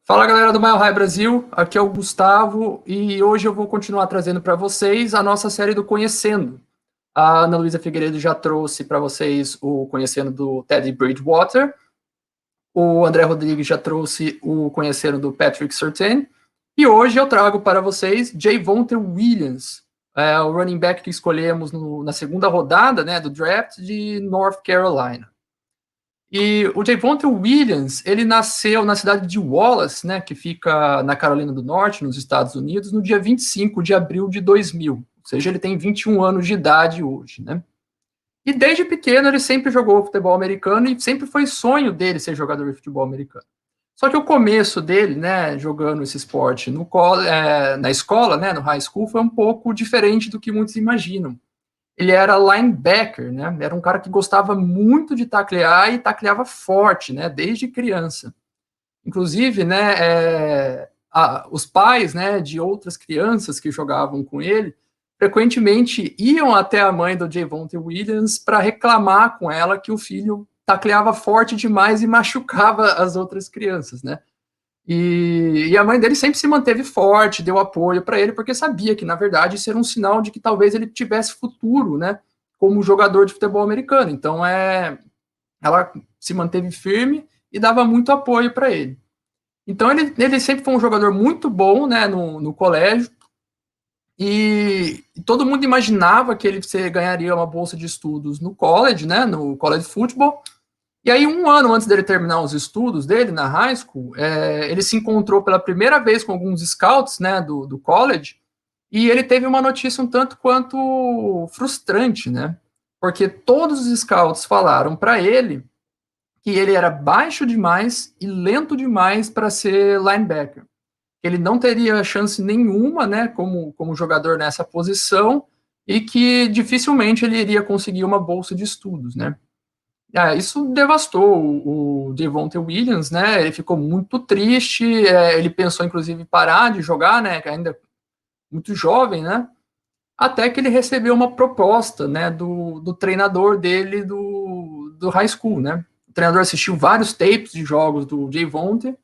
Fala galera do Mile High Brasil, aqui é o Gustavo e hoje eu vou continuar trazendo para vocês a nossa série do Conhecendo. A Ana Luísa Figueiredo já trouxe para vocês o Conhecendo do Teddy Bridgewater, o André Rodrigues já trouxe o Conhecendo do Patrick Surtain e hoje eu trago para vocês Javonte Williams, o running back que escolhemos na segunda rodada, né, do draft de North Carolina. E o Javonte Williams, ele nasceu na cidade de Wallace, né, que fica na Carolina do Norte, nos Estados Unidos, no dia 25 de abril de 2000. Ou seja, ele tem 21 anos de idade hoje, né? E desde pequeno ele sempre jogou futebol americano e sempre foi sonho dele ser jogador de futebol americano. Só que o começo dele, né, jogando esse esporte na escola, né, no high school, foi um pouco diferente do que muitos imaginam. Ele era linebacker, né? Era um cara que gostava muito de taclear e tacleava forte, né? Desde criança. Inclusive, né? Os pais, né? De outras crianças que jogavam com ele, frequentemente iam até a mãe do Javonte Williams para reclamar com ela que o filho tacleava forte demais e machucava as outras crianças, né? E a mãe dele sempre se manteve forte, deu apoio para ele, porque sabia que, na verdade, isso era um sinal de que talvez ele tivesse futuro, né, como jogador de futebol americano. Então, ela se manteve firme e dava muito apoio para ele. Então, ele sempre foi um jogador muito bom, né, no colégio, e todo mundo imaginava que ele ganharia uma bolsa de estudos no college, né, no college football. E aí, um ano antes dele terminar os estudos dele na high school, ele se encontrou pela primeira vez com alguns scouts, né, do college, e ele teve uma notícia um tanto quanto frustrante, né? Porque todos os scouts falaram para ele que ele era baixo demais e lento demais para ser linebacker. Ele não teria chance nenhuma, né, como jogador nessa posição, e que dificilmente ele iria conseguir uma bolsa de estudos, né? Isso devastou o Javonte Williams, né? Ele ficou muito triste. Ele pensou, inclusive, parar de jogar, né? Que ainda é muito jovem, né? Até que ele recebeu uma proposta, né? Do treinador dele do high school, né? O treinador assistiu vários tapes de jogos do Javonte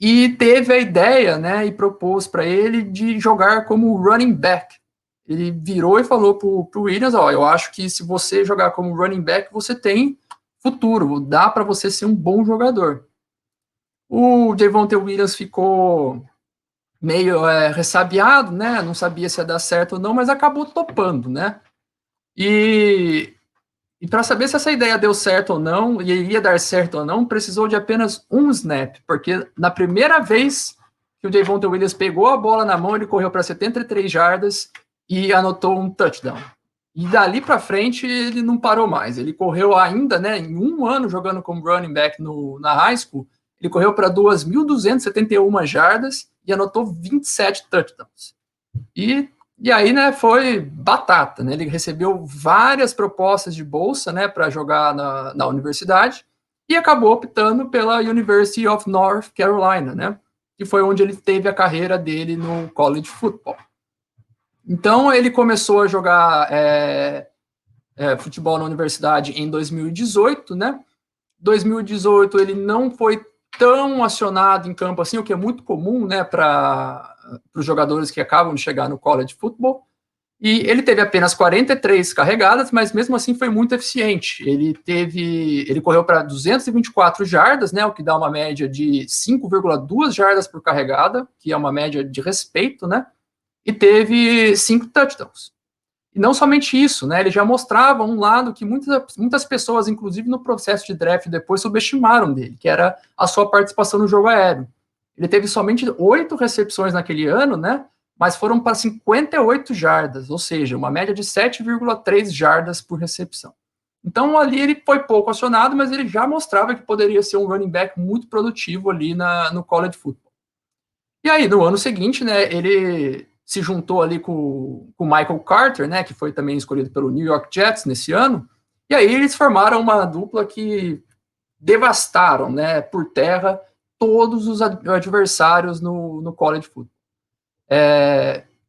e teve a ideia, né? E propôs para ele de jogar como running back. Ele virou e falou pro Williams: ó, eu acho que se você jogar como running back, você tem futuro, dá para você ser um bom jogador. O Javonte Williams ficou meio ressabiado, né? Não sabia se ia dar certo ou não, mas acabou topando, né? E para saber se essa ideia deu certo ou não, e iria dar certo ou não, precisou de apenas um snap, porque na primeira vez que o Javonte Williams pegou a bola na mão, ele correu para 73 jardas e anotou um touchdown. E dali para frente ele não parou mais. Ele correu ainda, né, em um ano jogando como running back na high school, ele correu para 2.271 jardas e anotou 27 touchdowns. E aí, né, foi batata, né? Ele recebeu várias propostas de bolsa, né, para jogar na universidade e acabou optando pela University of North Carolina, né, que foi onde ele teve a carreira dele no college football. Então, ele começou a jogar futebol na universidade em 2018, né? 2018 ele não foi tão acionado em campo assim, o que é muito comum, né, para os jogadores que acabam de chegar no college football. E ele teve apenas 43 carregadas, mas mesmo assim foi muito eficiente. Ele correu para 224 jardas, né, o que dá uma média de 5,2 jardas por carregada, que é uma média de respeito, né? E teve 5 touchdowns. E não somente isso, né? Ele já mostrava um lado que muitas pessoas, inclusive no processo de draft depois, subestimaram dele, que era a sua participação no jogo aéreo. Ele teve somente 8 recepções naquele ano, né? Mas foram para 58 jardas, ou seja, uma média de 7,3 jardas por recepção. Então ali ele foi pouco acionado, mas ele já mostrava que poderia ser um running back muito produtivo ali no college football. E aí, no ano seguinte, né, ele se juntou ali com o Michael Carter, né, que foi também escolhido pelo New York Jets nesse ano, e aí eles formaram uma dupla que devastaram, né, por terra todos os adversários no college football.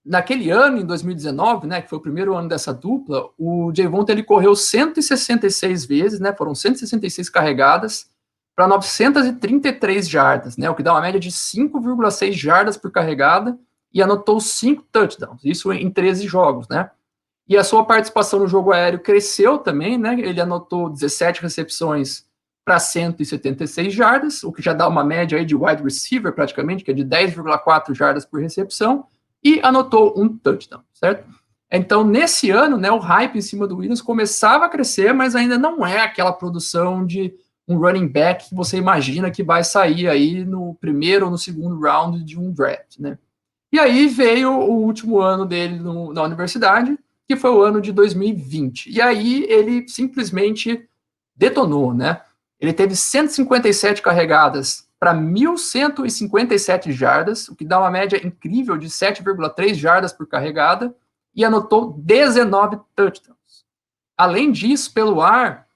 naquele ano, em 2019, né, que foi o primeiro ano dessa dupla, o Javonte ele correu 166 vezes, né, foram 166 carregadas para 933 jardas, né, o que dá uma média de 5,6 jardas por carregada, e anotou 5 touchdowns, isso em 13 jogos, né. E a sua participação no jogo aéreo cresceu também, né, ele anotou 17 recepções para 176 jardas, o que já dá uma média aí de wide receiver praticamente, que é de 10,4 jardas por recepção, e anotou um touchdown, certo? Então, nesse ano, né, o hype em cima do Williams começava a crescer, mas ainda não é aquela produção de um running back que você imagina que vai sair aí no primeiro ou no segundo round de um draft, né? E aí veio o último ano dele na universidade, que foi o ano de 2020. E aí ele simplesmente detonou, né? Ele teve 157 carregadas para 1.157 jardas, o que dá uma média incrível de 7,3 jardas por carregada, e anotou 19 touchdowns. Além disso, pelo ar,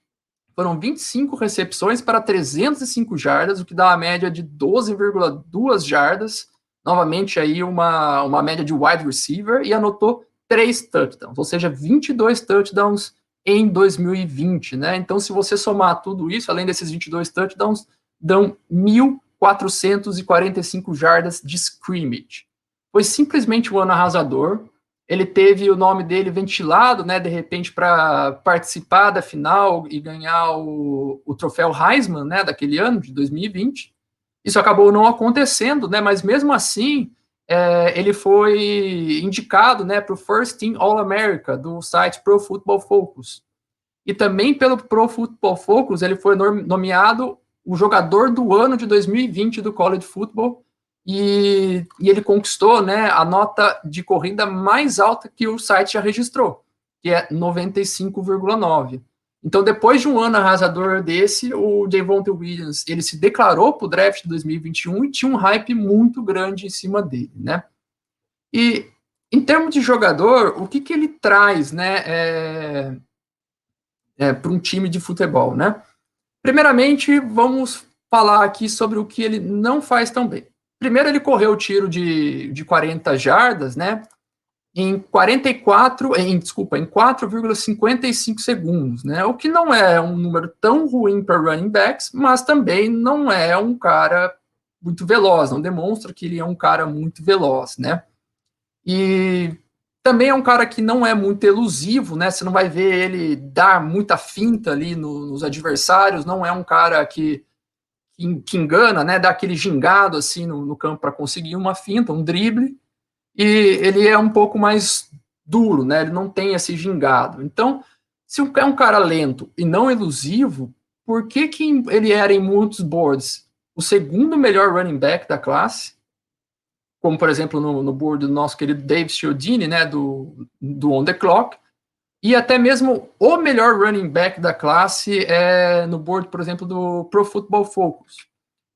foram 25 recepções para 305 jardas, o que dá uma média de 12,2 jardas, novamente aí uma média de wide receiver, e anotou 3 touchdowns, ou seja, 22 touchdowns em 2020, né? Então, se você somar tudo isso, além desses 22 touchdowns, dão 1.445 jardas de scrimmage. Foi simplesmente um ano arrasador. Ele teve o nome dele ventilado, né, de repente, para participar da final e ganhar o troféu Heisman, né, daquele ano, de 2020. Isso acabou não acontecendo, né, mas mesmo assim, ele foi indicado, né, para o First Team All-America do site Pro Football Focus. E também pelo Pro Football Focus, ele foi nomeado o jogador do ano de 2020 do College Football, e ele conquistou, né, a nota de corrida mais alta que o site já registrou, que é 95,9. Então, depois de um ano arrasador desse, o Javonte Williams, ele se declarou para o draft de 2021 e tinha um hype muito grande em cima dele, né? E, em termos de jogador, o que ele traz, né, para um time de futebol, né? Primeiramente, vamos falar aqui sobre o que ele não faz tão bem. Primeiro, ele correu o tiro de 40 jardas, né? Em 4,55 segundos, né? O que não é um número tão ruim para running backs, mas também não é um cara muito veloz, não demonstra que ele é um cara muito veloz, né? E também é um cara que não é muito elusivo, né? Você não vai ver ele dar muita finta ali nos adversários, não é um cara que engana, né? Dá aquele gingado assim no campo para conseguir uma finta, um drible, e ele é um pouco mais duro, né? Ele não tem esse gingado. Então, se é um cara lento e não elusivo, por que ele era em muitos boards o segundo melhor running back da classe? Como, por exemplo, no board do nosso querido Dave Chiodini, né, do On The Clock, e até mesmo o melhor running back da classe no board, por exemplo, do Pro Football Focus.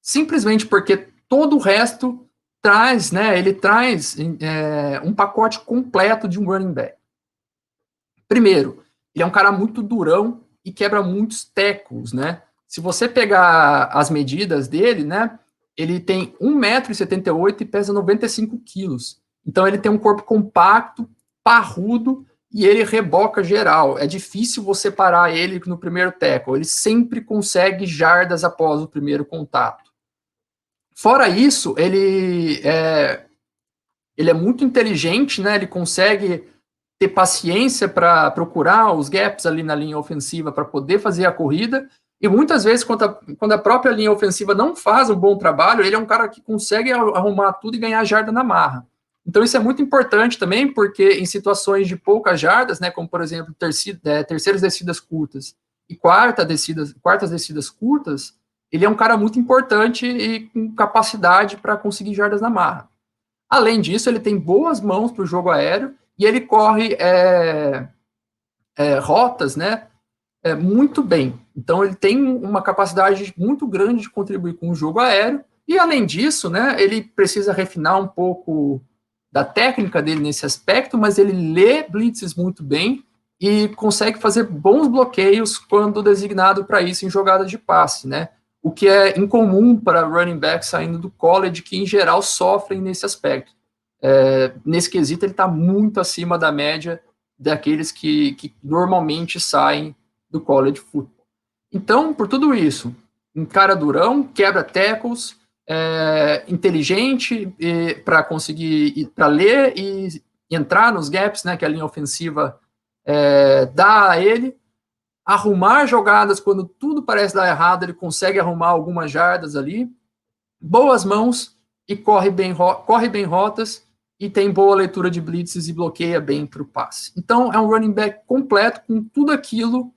Simplesmente porque todo o resto traz, né, ele traz um pacote completo de um running back. Primeiro, ele é um cara muito durão e quebra muitos tackles, né? Se você pegar as medidas dele, né, ele tem 1,78 m e pesa 95 quilos. Então ele tem um corpo compacto, parrudo, e ele reboca geral. É difícil você parar ele no primeiro tackle. Ele sempre consegue jardas após o primeiro contato. Fora isso, ele é muito inteligente, né? Ele consegue ter paciência para procurar os gaps ali na linha ofensiva para poder fazer a corrida. E muitas vezes, quando a própria linha ofensiva não faz um bom trabalho, ele é um cara que consegue arrumar tudo e ganhar jarda na marra. Então, isso é muito importante também, porque em situações de poucas jardas, né, como, por exemplo, terceiras descidas curtas e quartas descidas curtas, ele é um cara muito importante e com capacidade para conseguir jardas na marra. Além disso, ele tem boas mãos para o jogo aéreo e ele corre rotas, né, muito bem. Então, ele tem uma capacidade muito grande de contribuir com o jogo aéreo. E, além disso, né, ele precisa refinar um pouco da técnica dele nesse aspecto, mas ele lê blitzes muito bem e consegue fazer bons bloqueios quando designado para isso em jogada de passe, né? O que é incomum para running backs saindo do college, que, em geral, sofrem nesse aspecto. nesse quesito ele está muito acima da média daqueles que normalmente saem do college football. Então, por tudo isso, um cara durão, quebra tackles, inteligente para conseguir para ler e entrar nos gaps, né, que a linha ofensiva dá a ele, arrumar jogadas quando tudo parece dar errado, ele consegue arrumar algumas jardas ali, boas mãos e corre bem rotas e tem boa leitura de blitzes e bloqueia bem para o passe. Então, é um running back completo com tudo aquilo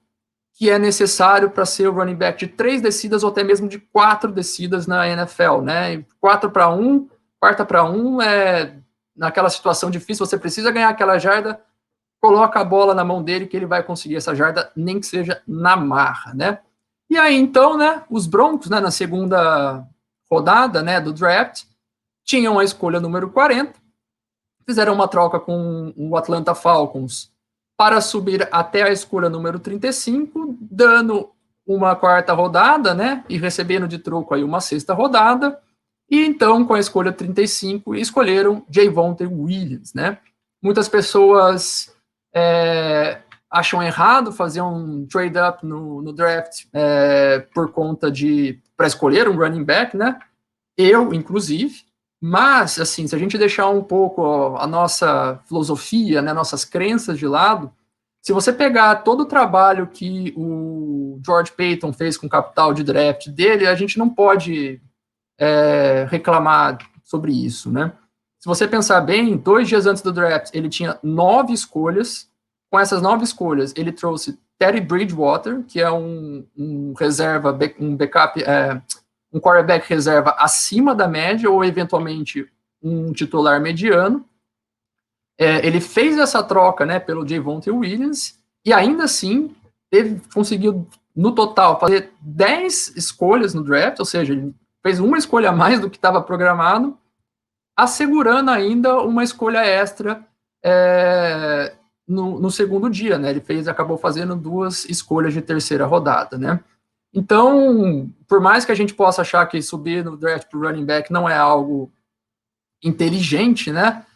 que é necessário para ser o running back de 3 descidas ou até mesmo de 4 descidas na NFL, né? 4 para 1, quarta para 1 naquela situação difícil, você precisa ganhar aquela jarda, coloca a bola na mão dele que ele vai conseguir essa jarda, nem que seja na marra, né? E aí, então, né, os Broncos, né, na segunda rodada, né, do draft, tinham a escolha número 40, fizeram uma troca com o Atlanta Falcons para subir até a escolha número 35, dando uma quarta rodada, né, e recebendo de troco aí uma sexta rodada, e então, com a escolha 35, escolheram Javonte Williams, né? Muitas pessoas acham errado fazer um trade-up no draft por conta para escolher um running back, né? Eu, inclusive. Mas, assim, se a gente deixar um pouco a nossa filosofia, né, nossas crenças de lado, se você pegar todo o trabalho que o George Paton fez com o capital de draft dele, a gente não pode reclamar sobre isso, né? Se você pensar bem, 2 dias antes do draft, ele tinha 9 escolhas. Com essas 9 escolhas, ele trouxe Teddy Bridgewater, que é um reserva, um backup, um quarterback reserva acima da média, ou eventualmente um titular mediano. Ele fez essa troca, né, pelo Javonte Williams, e ainda assim, ele conseguiu, no total, fazer 10 escolhas no draft, ou seja, ele fez uma escolha a mais do que estava programado, assegurando ainda uma escolha extra no segundo dia, né? Ele acabou fazendo 2 escolhas de terceira rodada, né? Então, por mais que a gente possa achar que subir no draft para o running back não é algo inteligente, né?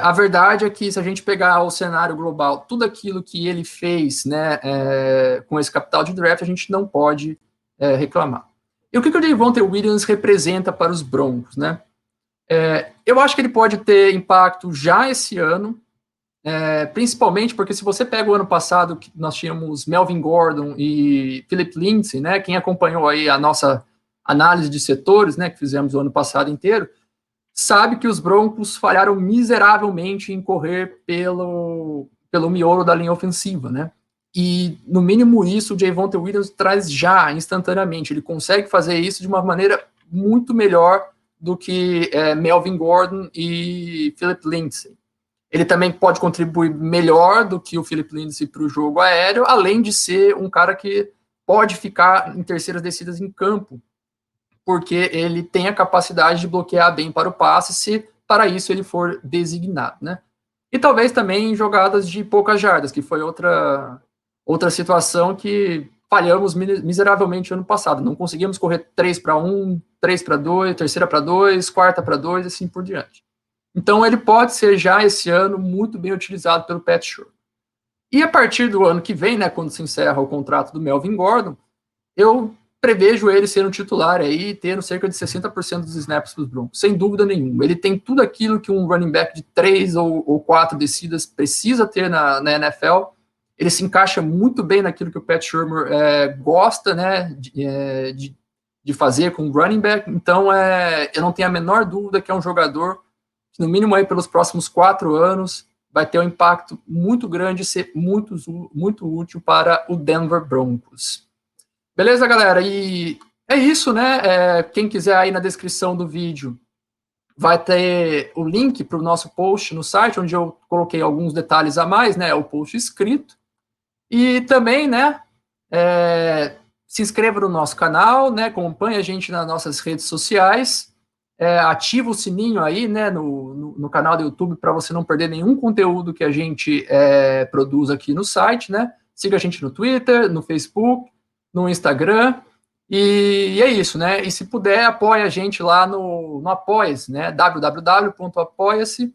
A verdade é que se a gente pegar o cenário global, tudo aquilo que ele fez, né, com esse capital de draft, a gente não pode reclamar. E o que o Javonte Williams representa para os Broncos, né? Eu acho que ele pode ter impacto já esse ano, principalmente porque se você pega o ano passado, que nós tínhamos Melvin Gordon e Philip Lindsay, né, quem acompanhou aí a nossa análise de setores, né, que fizemos o ano passado inteiro, sabe que os Broncos falharam miseravelmente em correr pelo miolo da linha ofensiva, né? E, no mínimo, isso o Javonte Williams traz já, instantaneamente. Ele consegue fazer isso de uma maneira muito melhor do que Melvin Gordon e Philip Lindsay. Ele também pode contribuir melhor do que o Philip Lindsay para o jogo aéreo, além de ser um cara que pode ficar em terceiras descidas em campo, porque ele tem a capacidade de bloquear bem para o passe, se para isso ele for designado, né? E talvez também jogadas de poucas jardas, que foi outra situação que falhamos miseravelmente ano passado. Não conseguimos correr 3 para 1, 3 para 2, terceira para 2, quarta para 2, assim por diante. Então ele pode ser já esse ano muito bem utilizado pelo Pat Shurmur. E a partir do ano que vem, né, quando se encerra o contrato do Melvin Gordon, eu prevejo ele sendo titular aí, tendo cerca de 60% dos snaps para os Broncos, sem dúvida nenhuma. Ele tem tudo aquilo que um running back de 3 ou 4 descidas precisa ter na NFL. Ele se encaixa muito bem naquilo que o Pat Shurmur gosta, né, de fazer com o running back. Então, eu não tenho a menor dúvida que é um jogador que, no mínimo aí pelos próximos 4 anos, vai ter um impacto muito grande e ser muito, muito útil para o Denver Broncos. Beleza, galera? E é isso, né? Quem quiser aí na descrição do vídeo vai ter o link para o nosso post no site, onde eu coloquei alguns detalhes a mais, né? O post escrito. E também, né? Se inscreva no nosso canal, né? Acompanhe a gente nas nossas redes sociais. Ativa o sininho aí, né? No canal do YouTube para você não perder nenhum conteúdo que a gente produz aqui no site, né? Siga a gente no Twitter, no Facebook, no Instagram, E é isso, né? E se puder, apoia a gente lá no Apoia-se, né? www.apoia.se,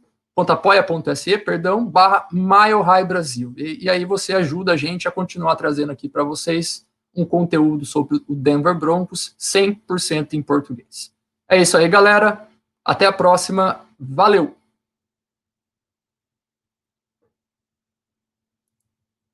/Mile High Brasil. E aí você ajuda a gente a continuar trazendo aqui para vocês um conteúdo sobre o Denver Broncos 100% em português. É isso aí, galera. Até a próxima. Valeu!